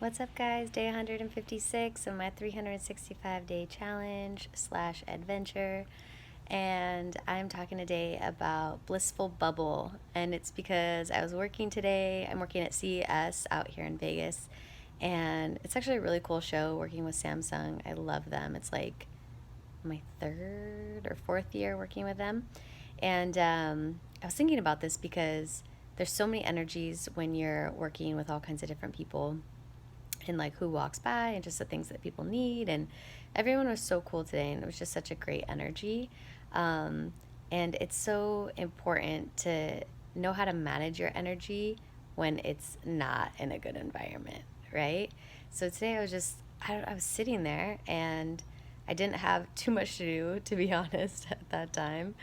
What's up, guys? Day 156 of my 365-day challenge slash adventure. And I'm talking today about Blissful Bubble. And it's because I was working today. I'm working at CES out here in Vegas. And it's actually a really cool show working with Samsung. I love them. It's like my third or fourth year working with them. And I was thinking about this because there's so many energies when you're working with all kinds of different people and like who walks by and just the things that people need. And everyone was so cool today, and it was just such a great energy. um, and it's so important to know how to manage your energy when it's not in a good environment, right? So today I was sitting there, and I didn't have too much to do, to be honest, at that time.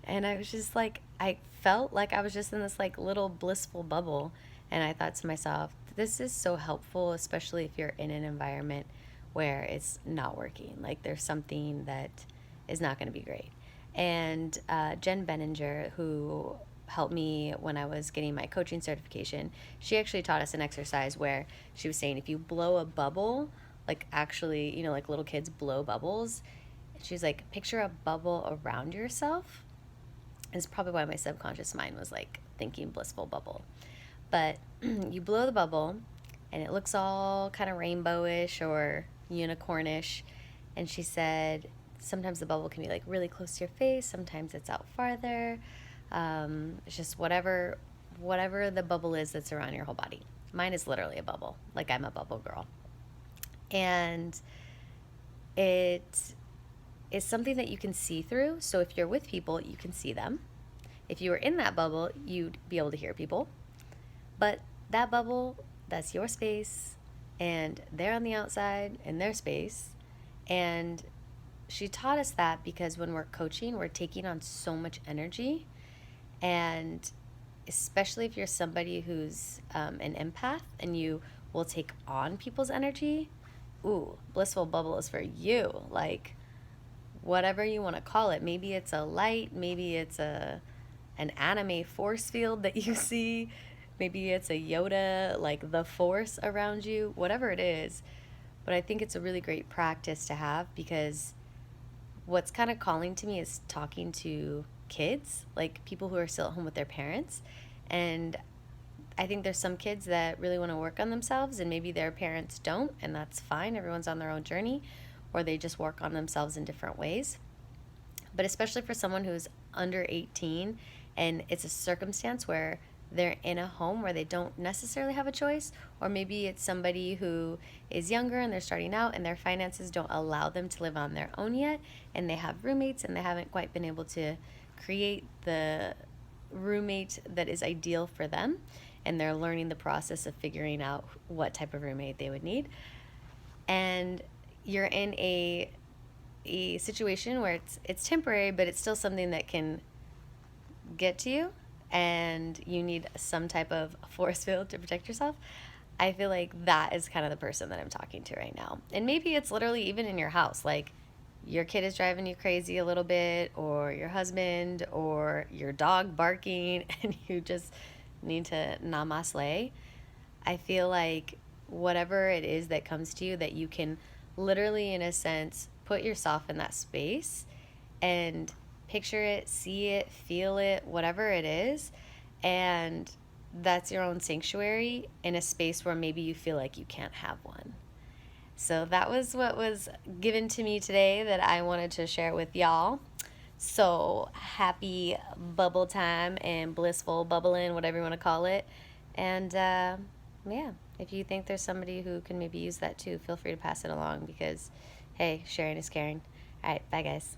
And I was just like, I felt like I was just in this like little blissful bubble. And I thought to myself, this is so helpful, especially if you're in an environment where it's not working. Like there's something that is not going to be great. And Jen Benninger, who helped me when I was getting my coaching certification, she actually taught us an exercise where she was saying if you blow a bubble, like actually, like little kids blow bubbles, she's like, picture a bubble around yourself. It's probably why my subconscious mind was like thinking blissful bubble. But you blow the bubble, and it looks all kind of rainbowish or unicornish. And she said sometimes the bubble can be like really close to your face, sometimes it's out farther. It's just whatever the bubble is that's around your whole body. Mine is literally a bubble, like I'm a bubble girl. And it is something that you can see through. So if you're with people, you can see them. If you were in that bubble, you'd be able to hear people. But that bubble, that's your space, and they're on the outside in their space. And she taught us that because when we're coaching, we're taking on so much energy. And especially if you're somebody who's an empath and you will take on people's energy, ooh, blissful bubble is for you. Like, whatever you want to call it. Maybe it's a light, maybe it's an anime force field that you see, maybe it's a Yoda, like the force around you, whatever it is. But I think it's a really great practice to have, because what's kind of calling to me is talking to kids, like people who are still at home with their parents. And I think there's some kids that really want to work on themselves, and maybe their parents don't, and that's fine. Everyone's on their own journey, or they just work on themselves in different ways. But especially for someone who's under 18 and it's a circumstance where they're in a home where they don't necessarily have a choice, or maybe it's somebody who is younger and they're starting out and their finances don't allow them to live on their own yet, and they have roommates and they haven't quite been able to create the roommate that is ideal for them, and they're learning the process of figuring out what type of roommate they would need. And you're in a situation where it's temporary, but it's still something that can get to you, and you need some type of force field to protect yourself. I feel like that is kind of the person that I'm talking to right now. And maybe it's literally even in your house, like your kid is driving you crazy a little bit, or your husband, or your dog barking, and you just need to namaste. I feel like whatever it is that comes to you, that you can literally, in a sense, put yourself in that space and picture it, see it, feel it, whatever it is. And that's your own sanctuary in a space where maybe you feel like you can't have one. So that was what was given to me today that I wanted to share with y'all. So happy bubble time and blissful bubbling, whatever you want to call it. And yeah, if you think there's somebody who can maybe use that too, feel free to pass it along, because hey, sharing is caring. All right, bye guys.